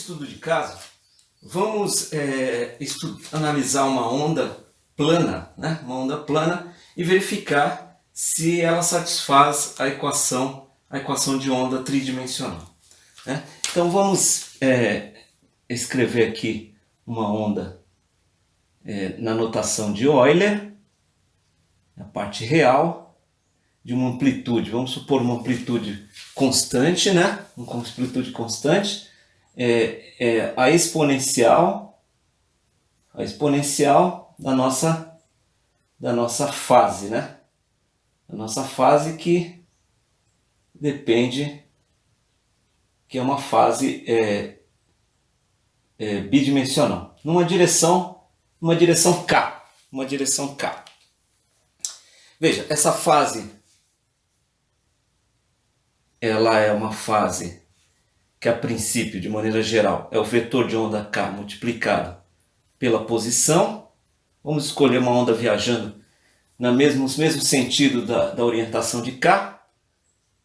estudo de caso, vamos analisar uma onda plana, né? Uma onda plana, e verificar se ela satisfaz a equação de onda tridimensional, né? Então vamos escrever aqui uma onda na notação de Euler, a parte real de uma amplitude, vamos supor uma amplitude constante, né? Uma amplitude constante, a exponencial da nossa fase, né? A nossa fase que depende, que é uma fase bidimensional, numa direção K. Veja, essa fase, ela é uma fase que a princípio, de maneira geral, é o vetor de onda K multiplicado pela posição. Vamos escolher uma onda viajando no mesmo sentido da orientação de K,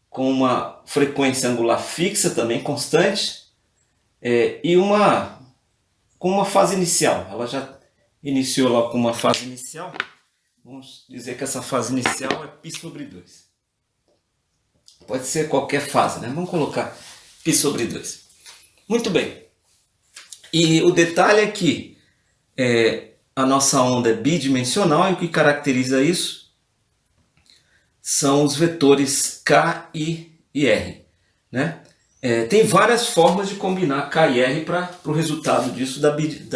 com uma frequência angular fixa, também constante, e com uma fase inicial. Ela já iniciou lá com uma fase inicial. Vamos dizer que essa fase inicial é π sobre 2. Pode ser qualquer fase, né? Vamos colocar π sobre 2. Muito bem. E o detalhe é que a nossa onda é bidimensional, e o que caracteriza isso são os vetores K e R, né? Tem várias formas de combinar K e R para o resultado disso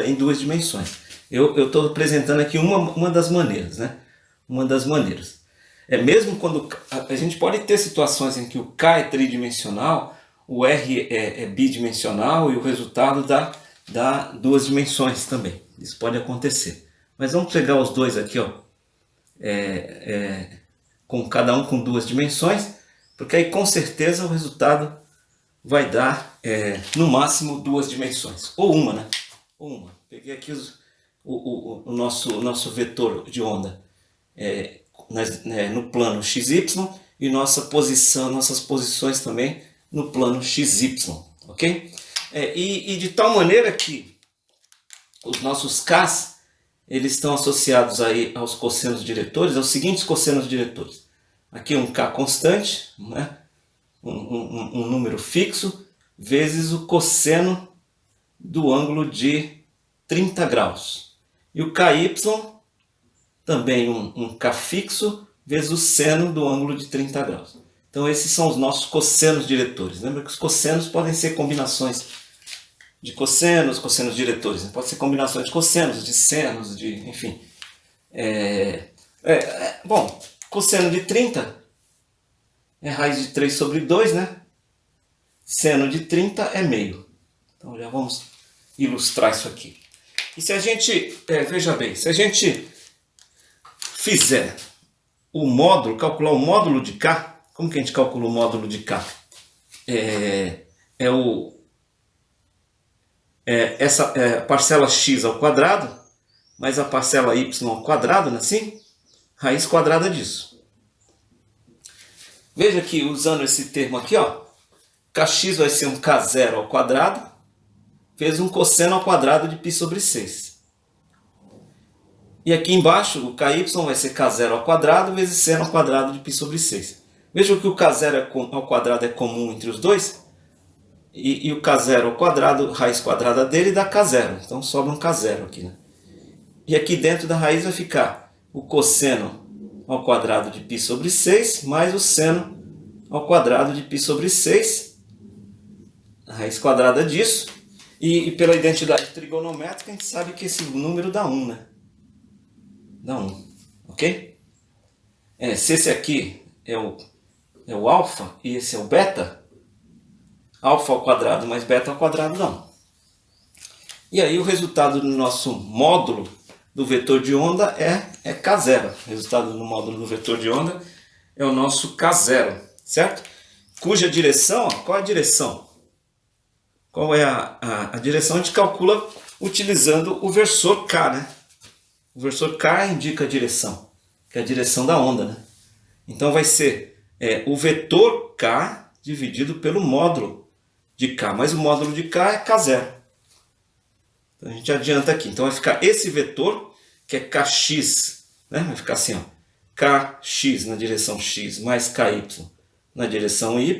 em duas dimensões. Eu estou apresentando aqui uma das maneiras, né? Uma das maneiras. Mesmo quando a gente pode ter situações em que o K é tridimensional, o R é bidimensional e o resultado dá duas dimensões também. Isso pode acontecer. Mas vamos pegar os dois aqui, ó, com cada um com duas dimensões, porque aí com certeza o resultado vai dar no máximo duas dimensões. Ou uma, né? Ou uma. Peguei aqui o nosso vetor de onda no plano XY e nossas posições também no plano XY, ok? E de tal maneira que os nossos Ks, eles estão associados aí aos cossenos diretores, aos seguintes cossenos diretores. Aqui um K constante, né? um número fixo, vezes o cosseno do ângulo de 30 graus. E o KY, também um K fixo, vezes o seno do ângulo de 30 graus. Então esses são os nossos cossenos diretores. Lembra que os cossenos podem ser combinações de cossenos diretores. Pode ser combinações de cossenos, de senos, enfim. Bom, cosseno de 30 é raiz de 3 sobre 2, né? Seno de 30 é meio. Então já vamos ilustrar isso aqui. E se a gente, veja bem, se a gente fizer calcular o módulo de K, como que a gente calcula o módulo de K? Essa parcela x ao quadrado, mais a parcela y ao quadrado, né? Assim? Raiz quadrada disso. Veja que usando esse termo aqui, ó, kx vai ser um k0 ao quadrado, vezes um cosseno ao quadrado de π sobre 6. E aqui embaixo, o ky vai ser k0 ao quadrado, vezes seno ao quadrado de π sobre 6. Veja que o k0 ao quadrado é comum entre os dois, e o k0 ao quadrado, raiz quadrada dele, dá k0. Então sobra um k0 aqui, né? E aqui dentro da raiz vai ficar o cosseno ao quadrado de π sobre 6, mais o seno ao quadrado de π sobre 6, a raiz quadrada disso. E pela identidade trigonométrica, a gente sabe que esse número dá 1, né? Dá 1, ok? Se esse aqui é o alfa e esse é o beta, alfa ao quadrado mais beta ao quadrado dá 1. E aí o resultado do nosso módulo do vetor de onda é K0. O resultado do módulo do vetor de onda é o nosso K0, certo? Cuja direção, qual é a direção? Qual é a direção? A gente calcula utilizando o versor K, né? O versor K indica a direção, que é a direção da onda, né? Então vai ser o vetor K dividido pelo módulo de K, mas o módulo de K é K0. Então, a gente adianta aqui. Então vai ficar esse vetor, que é kx, né? Vai ficar assim, ó, kx na direção x mais ky na direção y,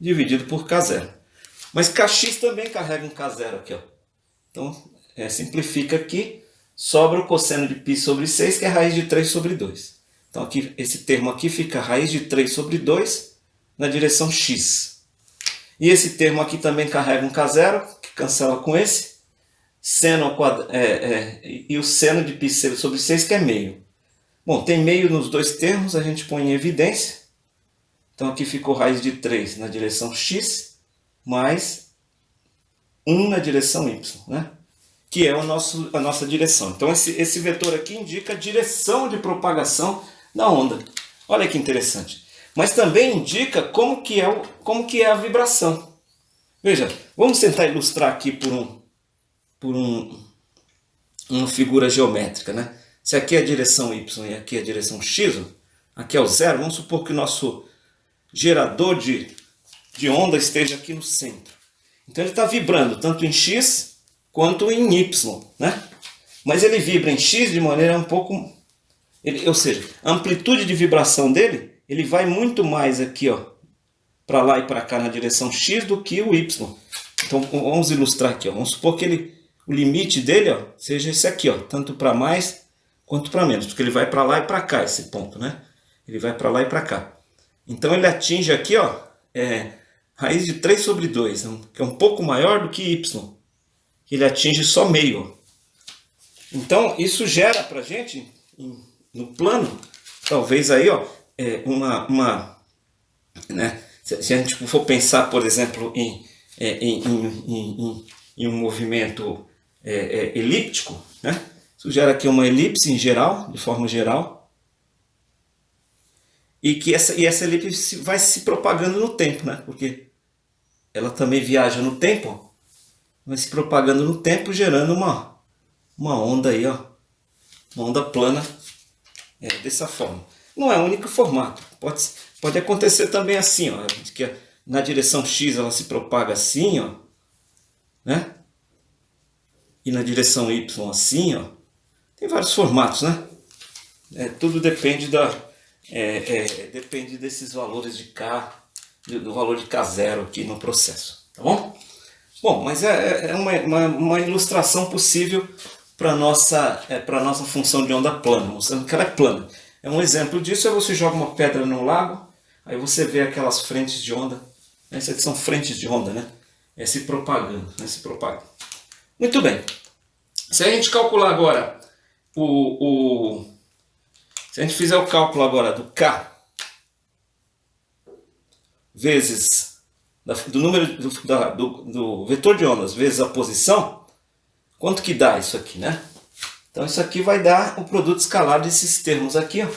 dividido por k0. Mas kx também carrega um k0 aqui, ó. Então, simplifica aqui, sobra o cosseno de π sobre 6, que é raiz de 3 sobre 2. Então, aqui, esse termo aqui fica raiz de 3 sobre 2 na direção x. E esse termo aqui também carrega um k0, que cancela com esse. Seno ao quadrado, e o seno de π sobre 6, que é meio. Bom, tem meio nos dois termos, a gente põe em evidência. Então, aqui ficou raiz de 3 na direção x, mais 1 na direção y, né? Que é a nossa direção. Então, esse vetor aqui indica a direção de propagação da onda. Olha que interessante. Mas também indica como que é a vibração. Veja, vamos tentar ilustrar aqui por uma figura geométrica, né? Se aqui é a direção y e aqui é a direção x, aqui é o zero, vamos supor que o nosso gerador de onda esteja aqui no centro. Então ele está vibrando tanto em x quanto em y, né? Mas ele vibra em x de maneira um pouco... ou seja, a amplitude de vibração dele, ele vai muito mais aqui, ó, para lá e para cá na direção x do que o y. Então vamos ilustrar aqui, ó. Vamos supor que o limite dele, ó, seja esse aqui, ó, tanto para mais quanto para menos, porque ele vai para lá e para cá esse ponto, né? Ele vai para lá e para cá. Então ele atinge aqui, ó, raiz de 3 sobre 2, que é um pouco maior do que y. Ele atinge só meio. Então isso gera para a gente, no plano, talvez aí, ó, né, se a gente for pensar, por exemplo, em um movimento elíptico, né? Isso gera aqui uma elipse em geral, de forma geral, e essa elipse vai se propagando no tempo, né? Porque ela também viaja no tempo, vai se propagando no tempo, gerando uma onda aí, ó, uma onda plana dessa forma. Não é o único formato, pode acontecer também assim, ó, que na direção x ela se propaga assim, ó, né? E na direção y assim, ó. Tem vários formatos, né? Tudo depende depende desses valores de K, do valor de K0 aqui no processo, tá bom? Bom, mas é uma ilustração possível para a nossa função de onda plana, mostrando que ela é plana. Um exemplo disso é você joga uma pedra no lago, aí você vê aquelas frentes de onda, né? Essas são frentes de onda, né? Se propagando, né? Se propagando. Muito bem. Se a gente calcular agora se a gente fizer o cálculo agora do K vezes do número do vetor de ondas vezes a posição, quanto que dá isso aqui, né? Então isso aqui vai dar o produto escalar desses termos aqui, ó.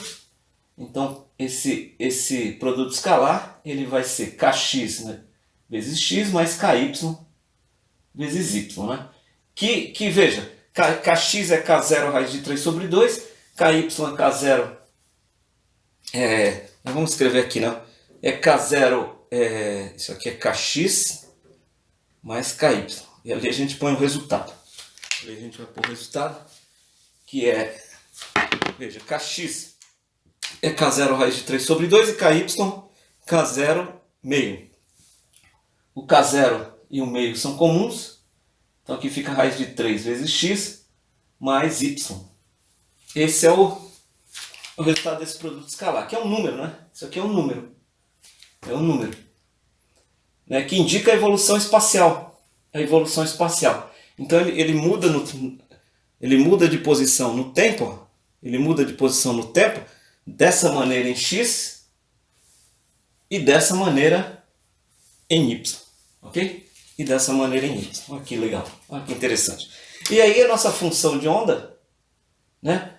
Então esse produto escalar ele vai ser kx, né, vezes x mais ky vezes y, né? Que veja, kx é k0 raiz de 3 sobre 2, ky é k0, vamos escrever aqui, né? K0, isso aqui é kx mais ky. E ali a gente põe o resultado. Ali a gente vai pôr o resultado, que veja, kx é k0 raiz de 3 sobre 2 e ky, k0 meio. O k0 e o meio são comuns. Então aqui fica a raiz de 3 vezes x mais y. Esse é o resultado desse produto escalar, que é um número, né? Isso aqui é um número. É um número, né? Que indica a evolução espacial. A evolução espacial. Então ele muda de posição no tempo. Ó. Ele muda de posição no tempo dessa maneira em x e dessa maneira em y. Ok? E dessa maneira em y. Olha que legal, olha que interessante. E aí a nossa função de onda, né,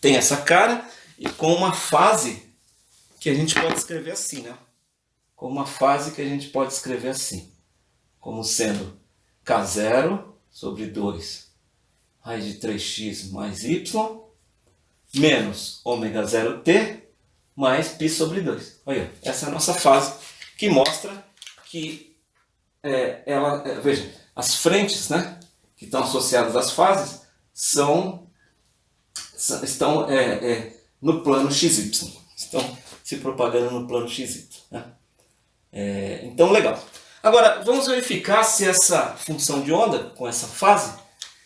tem essa cara e com uma fase que a gente pode escrever assim, né? Com uma fase que a gente pode escrever assim, como sendo k0 sobre 2 raiz de 3x mais y menos ômega 0t mais π sobre 2. Olha, essa é a nossa fase que mostra que veja, as frentes, né, que estão associadas às fases estão no plano XY. Estão se propagando no plano XY. Né? Então, legal. Agora, vamos verificar se essa função de onda, com essa fase,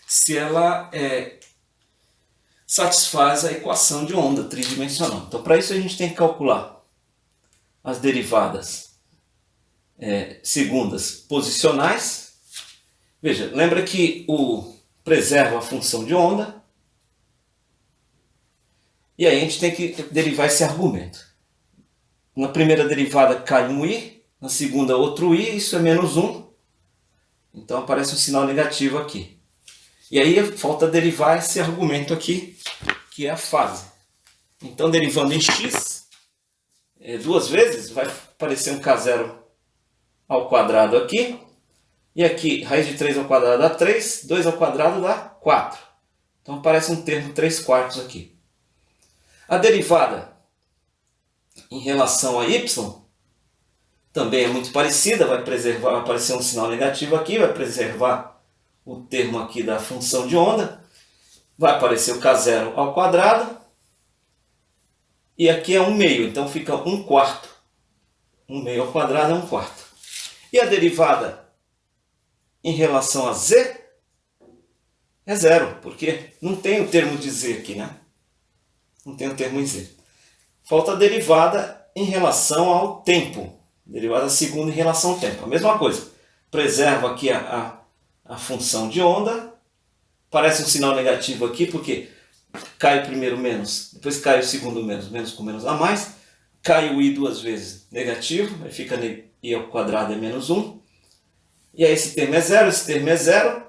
se ela satisfaz a equação de onda tridimensional. Então, para isso a gente tem que calcular as derivadas segundas posicionais. Veja, lembra que preserva a função de onda. E aí a gente tem que derivar esse argumento. Na primeira derivada cai um i, na segunda outro i, isso é menos 1. Então aparece um sinal negativo aqui. E aí falta derivar esse argumento aqui, que é a fase. Então derivando em x, duas vezes, vai aparecer um k0 ao quadrado aqui. E aqui, raiz de 3 ao quadrado dá 3, 2 ao quadrado dá 4. Então aparece um termo 3/4 aqui. A derivada em relação a y também é muito parecida, vai aparecer um sinal negativo aqui, vai preservar o termo aqui da função de onda, vai aparecer o k0 ao quadrado, e aqui é 1/2, então fica 1/4. 1/2 ao quadrado é 1/4. E a derivada em relação a z é 0, porque não tem o termo de z aqui, né? Não tem o termo em z. Falta a derivada em relação ao tempo. Derivada segunda em relação ao tempo. A mesma coisa. Preserva aqui a função de onda. Parece um sinal negativo aqui, porque cai o primeiro menos, depois cai o segundo menos. Menos com menos dá mais. Cai o i duas vezes, negativo. Aí fica i ao quadrado é menos 1. E aí esse termo é 0, esse termo é 0.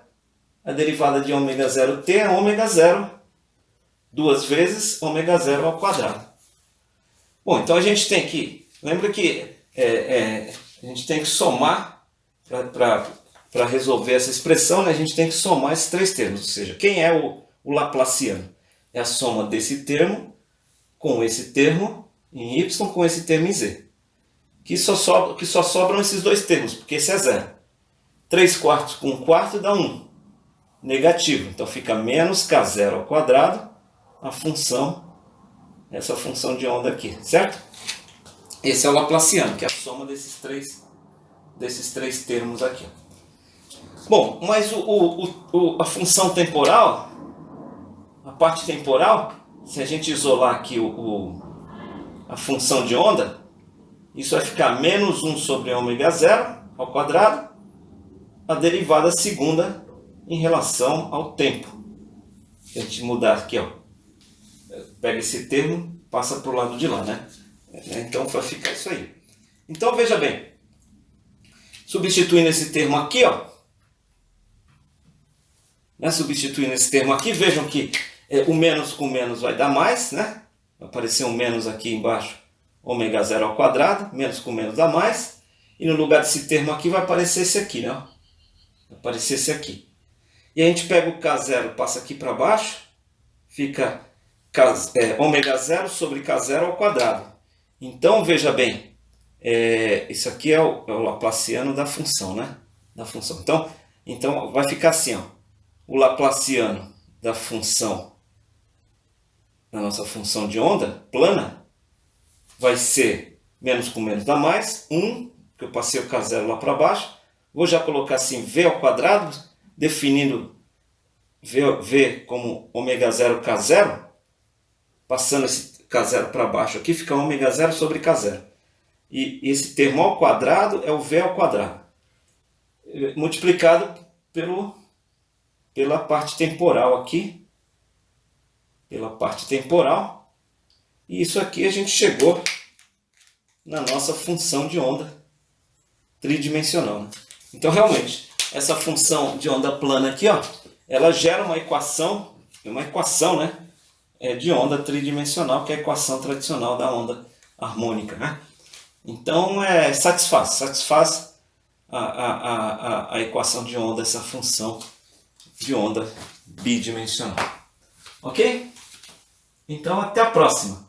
A derivada de ômega 0t é ômega 0 duas vezes ômega 0 ao quadrado. Bom, então a gente tem que... Lembra que a gente tem que somar, para resolver essa expressão, né, a gente tem que somar esses três termos. Ou seja, quem é o laplaciano? É a soma desse termo com esse termo em y com esse termo em z. Que só sobram esses dois termos, porque esse é 0. 3/4 com 1/4 dá 1. Negativo. Então fica menos k0 ao quadrado, essa função de onda aqui, certo? Esse é o laplaciano, que é a soma desses três termos aqui. Bom, mas a função temporal, a parte temporal, se a gente isolar aqui a função de onda, isso vai ficar menos 1 sobre ômega 0 ao quadrado, a derivada segunda em relação ao tempo. Se a gente mudar aqui, ó, pega esse termo, passa para o lado de lá, né? Então vai ficar isso aí. Então veja bem, substituindo esse termo aqui, ó, né? Substituindo esse termo aqui, vejam que o menos com menos vai dar mais, né? Vai aparecer um menos aqui embaixo, ômega 0 ao quadrado, menos com menos dá mais, e no lugar desse termo aqui vai aparecer esse aqui, né? Vai aparecer esse aqui. E a gente pega o k0, passa aqui para baixo, fica ômega 0 sobre k0 ao quadrado. Então, veja bem, isso aqui é o laplaciano da função, né? Da função. Então vai ficar assim, ó, o laplaciano da função, da nossa função de onda plana, vai ser menos com menos dá mais, 1, que eu passei o k0 lá para baixo. Vou já colocar assim, v ao quadrado, definindo v como ômega 0 k0, passando esse k0 para baixo aqui, fica ômega 0 sobre k0. E esse termo ao quadrado é o v ao quadrado, multiplicado pela parte temporal aqui, pela parte temporal. E isso aqui a gente chegou na nossa função de onda tridimensional, né? Então, realmente, essa função de onda plana aqui, ó, ela gera uma equação, né, de onda tridimensional, que é a equação tradicional da onda harmônica, né? Então, satisfaz a equação de onda, essa função de onda bidimensional. Ok? Então, até a próxima!